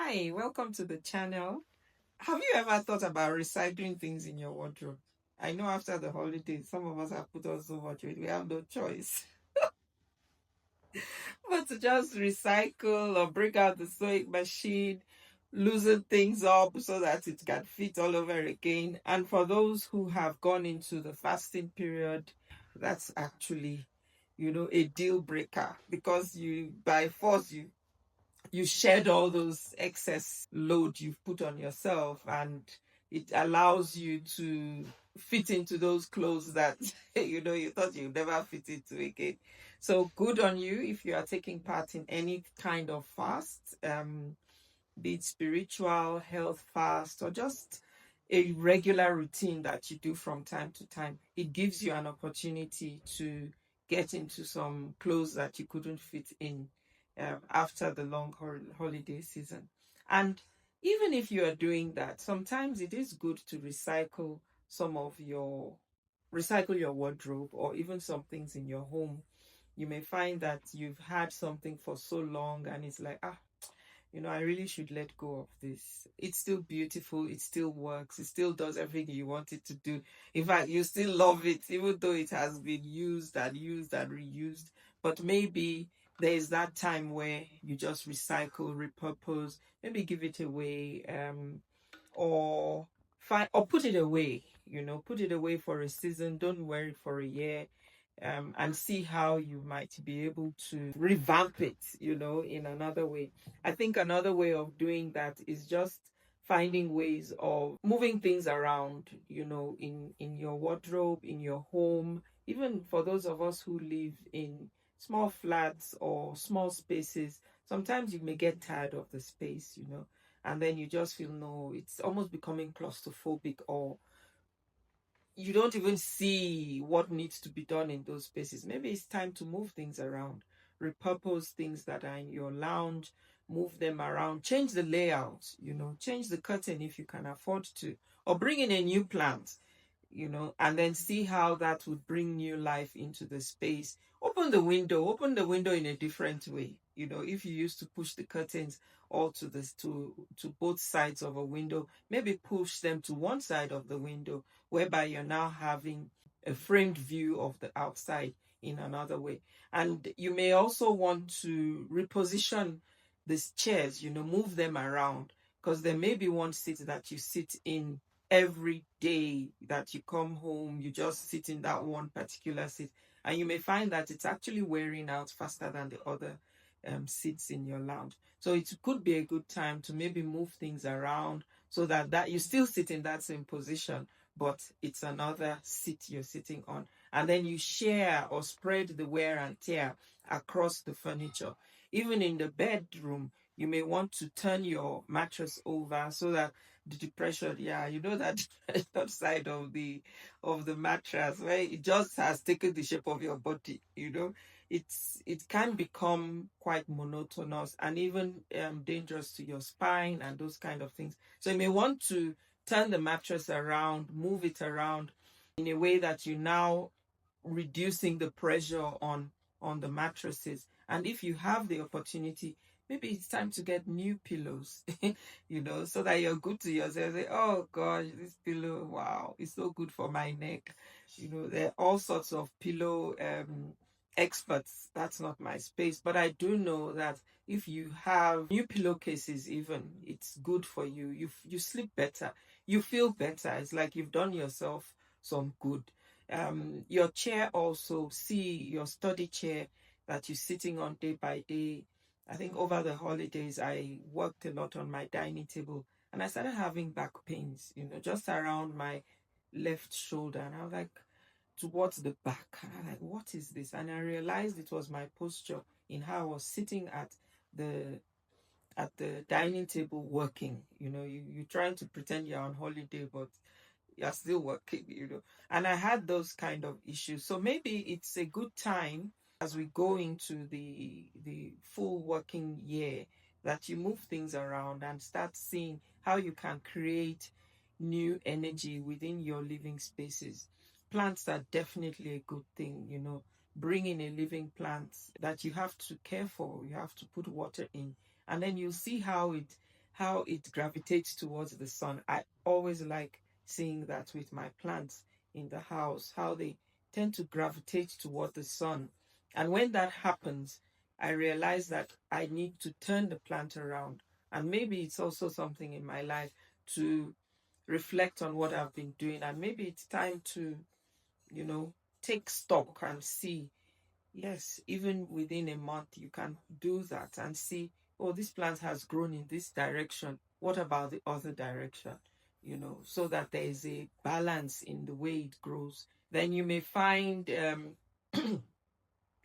Hi, welcome to the channel. Have you ever thought about recycling things in your wardrobe? I know after the holidays, some of us have put on so much weight, we have no choice but to just recycle or bring out the sewing machine, loosen things up so that it can fit all over again. And for those who have gone into the fasting period, that's actually, a deal breaker because by force, you shed all those excess load you've put on yourself, and it allows you to fit into those clothes that you thought you'd never fit into again. So good on you if you are taking part in any kind of fast, be it spiritual, health fast, or just a regular routine that you do from time to time. It gives you an opportunity to get into some clothes that you couldn't fit in after the long holiday season. And even if you are doing that, sometimes it is good to some of your recycle your wardrobe, or even some things in your home. You may find that you've had something for so long and it's like, I really should let go of this. It's still beautiful. It still works. It still does everything you want it to do. In fact, you still love it, even though it has been used and reused. But maybe there is that time where you just recycle, repurpose, maybe give it away, or put it away. Put it away for a season. Don't wear it for a year, and see how you might be able to revamp it, in another way. I think another way of doing that is just finding ways of moving things around, in your wardrobe, in your home, even for those of us who live in small flats or small spaces. Sometimes you may get tired of the space, and then you just feel, no, it's almost becoming claustrophobic, or you don't even see what needs to be done in those spaces. Maybe it's time to move things around, repurpose things that are in your lounge, move them around, change the layout, change the curtain if you can afford to, or bring in a new plant, and then see how that would bring new life into the space. Open the window in a different way. If you used to push the curtains all to both sides of a window, maybe push them to one side of the window, whereby you're now having a framed view of the outside in another way. And you may also want to reposition these chairs, move them around, because there may be one seat that you sit in every day that you come home. You just sit in that one particular seat, and you may find that it's actually wearing out faster than the other seats in your lounge. So it could be a good time to maybe move things around so that you still sit in that same position, but it's another seat you're sitting on. And then you share or spread the wear and tear across the furniture. Even in the bedroom, you may want to turn your mattress over so that the depression, yeah, that depression side of the mattress, where it just has taken the shape of your body, it can become quite monotonous and even dangerous to your spine and those kind of things. So you may want to turn the mattress around, move it around in a way that you now reducing the pressure on the mattresses. And if you have the opportunity, maybe it's time to get new pillows, so that you're good to yourself. Say, oh gosh, this pillow, wow, it's so good for my neck. There are all sorts of pillow experts. That's not my space, but I do know that if you have new pillowcases, even, it's good for you. You sleep better, you feel better. It's like you've done yourself some good. Your chair also, see your study chair that you're sitting on day by day. I think over the holidays, I worked a lot on my dining table, and I started having back pains, just around my left shoulder. And I was like, towards the back. And I'm like, what is this? And I realized it was my posture in how I was sitting the at the dining table working. You're trying to pretend you're on holiday, but you're still working, And I had those kind of issues. So maybe it's a good time as we go into the full working year that you move things around and start seeing how you can create new energy within your living spaces. Plants are definitely a good thing, Bring in a living plant that you have to care for, you have to put water in, and then you'll see how it how it gravitates towards the sun. I always like seeing that with my plants in the house, how they tend to gravitate toward the sun. And when that happens, I realize that I need to turn the plant around. And maybe it's also something in my life to reflect on what I've been doing. And maybe it's time to, you know, take stock and see. Yes, even within a month, you can do that and see, oh, this plant has grown in this direction. What about the other direction? So that there is a balance in the way it grows. Then you may find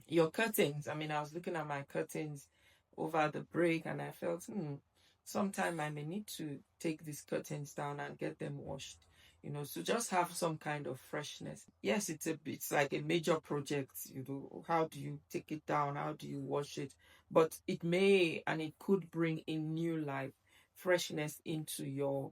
your curtains. I mean, I was looking at my curtains over the break and I felt, sometime I may need to take these curtains down and get them washed. So just have some kind of freshness. Yes, it's like a major project. How do you take it down? How do you wash it? But it may and it could bring in new life, freshness into your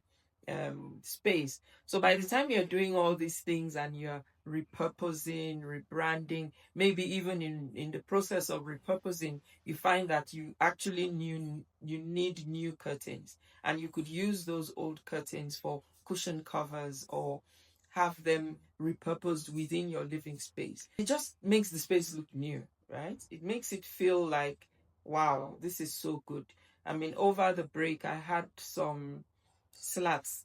space. So by the time you're doing all these things and you're repurposing, rebranding, maybe even in the process of repurposing, you find that you actually you need new curtains, and you could use those old curtains for cushion covers or have them repurposed within your living space. It just makes the space look new, right? It makes it feel like, wow, this is so good. I mean, over the break, I had some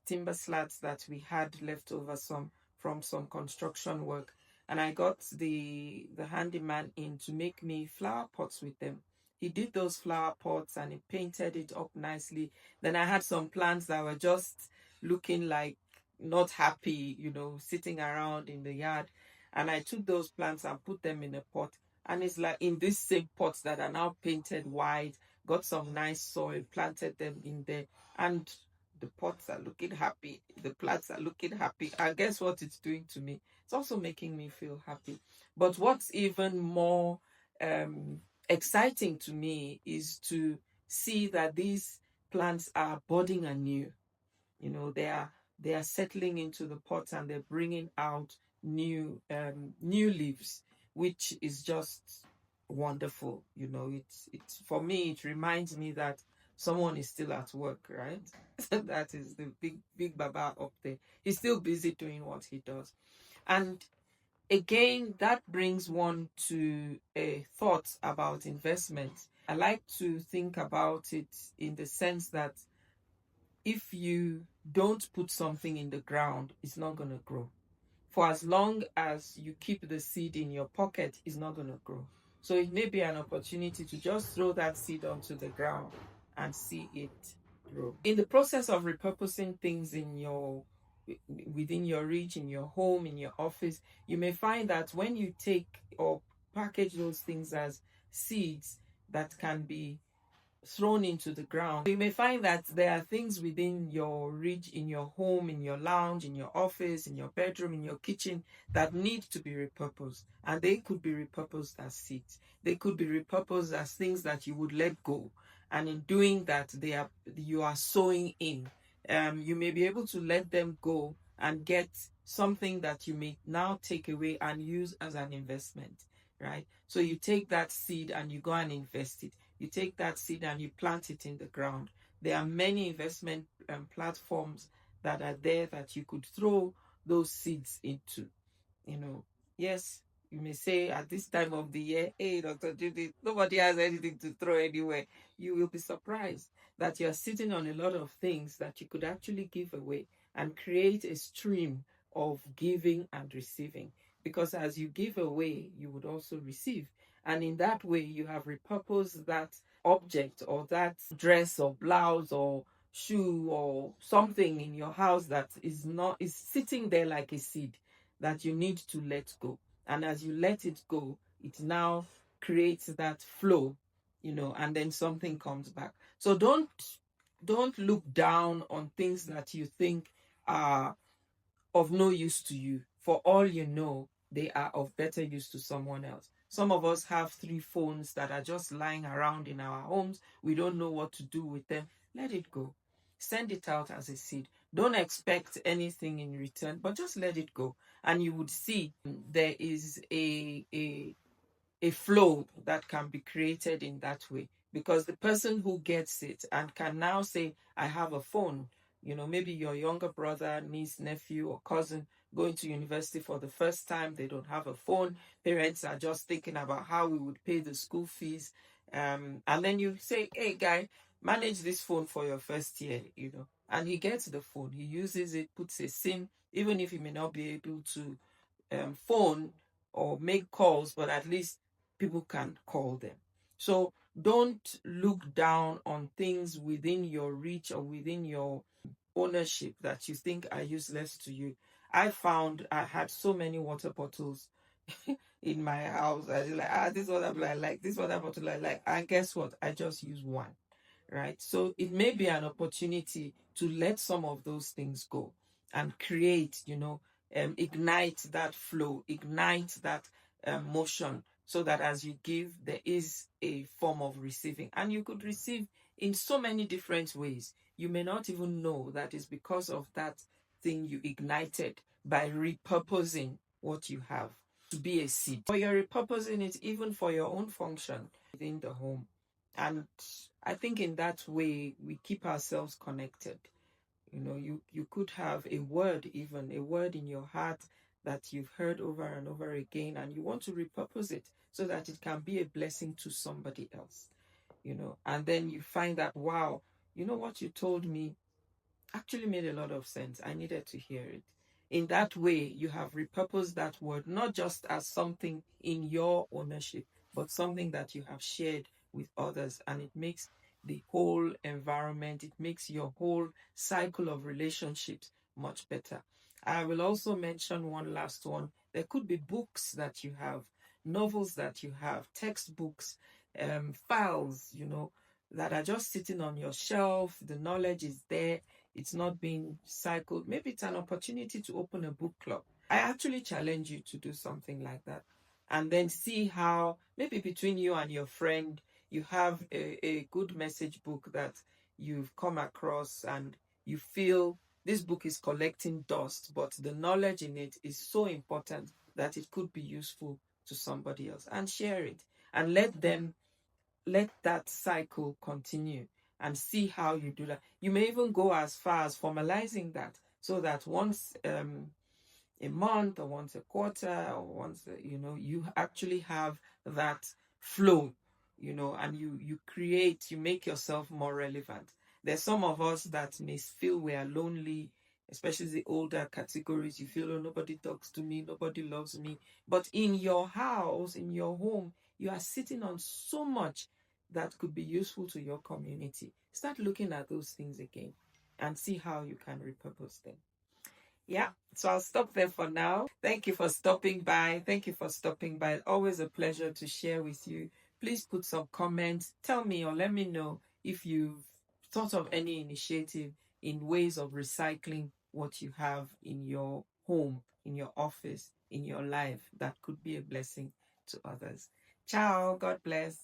timber slats that we had left over from some construction work, and I got the handyman in to make me flower pots with them. He did those flower pots and he painted it up nicely. Then I had some plants that were just looking like not happy, sitting around in the yard, and I took those plants and put them in a pot, and it's like in these same pots that are now painted white, got some nice soil, planted them in there, and the pots are looking happy, the plants are looking happy. And guess what it's doing to me? It's also making me feel happy. But what's even more exciting to me is to see that these plants are budding anew. They are settling into the pots and they're bringing out new leaves, which is just wonderful. It's for me, it reminds me that someone is still at work, right? That is the big baba up there. He's still busy doing what he does. And again, that brings one to a thought about investment. I like to think about it in the sense that if you don't put something in the ground, it's not going to grow. For as long as you keep the seed in your pocket, it's not going to grow. So it may be an opportunity to just throw that seed onto the ground and see it grow. In the process of repurposing things within your reach, in your home, in your office, you may find that when you take or package those things as seeds that can be thrown into the ground, you may find that there are things within your reach, in your home, in your lounge, in your office, in your bedroom, in your kitchen, that need to be repurposed. And they could be repurposed as seeds. They could be repurposed as things that you would let go. And in doing that, you are sowing in. You may be able to let them go and get something that you may now take away and use as an investment, right? So you take that seed and you go and invest it. You take that seed and you plant it in the ground. There are many investment platforms that are there that you could throw those seeds into. Yes, you may say at this time of the year, hey, Dr. Judith, nobody has anything to throw anywhere. You will be surprised that you're sitting on a lot of things that you could actually give away and create a stream of giving and receiving. Because as you give away, you would also receive. And in that way, you have repurposed that object or that dress or blouse or shoe or something in your house that is sitting there like a seed that you need to let go. And as you let it go, it now creates that flow, and then something comes back. So don't look down on things that you think are of no use to you. For all you know, they are of better use to someone else. Some of us have 3 phones that are just lying around in our homes. We don't know what to do with them. Let it go. Send it out as a seed. Don't expect anything in return, but just let it go. And you would see there is a flow that can be created in that way. because the person who gets it and can now say, I have a phone, maybe your younger brother, niece, nephew, or cousin going to university for the first time, they don't have a phone. Parents are just thinking about how we would pay the school fees. And then you say, hey, guy, manage this phone for your first year, and he gets the phone, he uses it, puts a SIM, even if he may not be able to phone or make calls, but at least people can call them. So don't look down on things within your reach or within your ownership that you think are useless to you. I found I had so many water bottles in my house. I was like, this water bottle I like, this water bottle I like. And guess what? I just use one, right? So it may be an opportunity to let some of those things go and create, ignite that flow, ignite that motion, so that as you give, there is a form of receiving. And you could receive in so many different ways. You may not even know that is because of that thing you ignited by repurposing what you have to be a seed. Or you're repurposing it even for your own function within the home. And I think in that way, we keep ourselves connected. You could have a word, even a word in your heart that you've heard over and over again, and you want to repurpose it so that it can be a blessing to somebody else, and then you find that, wow, what you told me actually made a lot of sense. I needed to hear it. In that way, you have repurposed that word, not just as something in your ownership, but something that you have shared with others. And it makes the whole environment, it makes your whole cycle of relationships much better. I will also mention one last one. There could be books that you have, novels that you have, textbooks, files, that are just sitting on your shelf. The knowledge is there, it's not being cycled. Maybe it's an opportunity to open a book club. I actually challenge you to do something like that, and then see how maybe between you and your friend, you have a good message book that you've come across, and you feel this book is collecting dust, but the knowledge in it is so important that it could be useful to somebody else, and share it and let that cycle continue, and see how you do that. You may even go as far as formalizing that, so that once a month or once a quarter or once, you actually have that flow, and you make yourself more relevant. There's some of us that may feel we are lonely, especially the older categories. You feel, oh, nobody talks to me, nobody loves me. But in your house, in your home, you are sitting on so much that could be useful to your community. Start looking at those things again and see how you can repurpose them. Yeah, so I'll stop there for now. Thank you for stopping by. Thank you for stopping by. Always a pleasure to share with you. Please put some comments. Tell me or let me know if you've thought of any initiative in ways of recycling what you have in your home, in your office, in your life that could be a blessing to others. Ciao. God bless.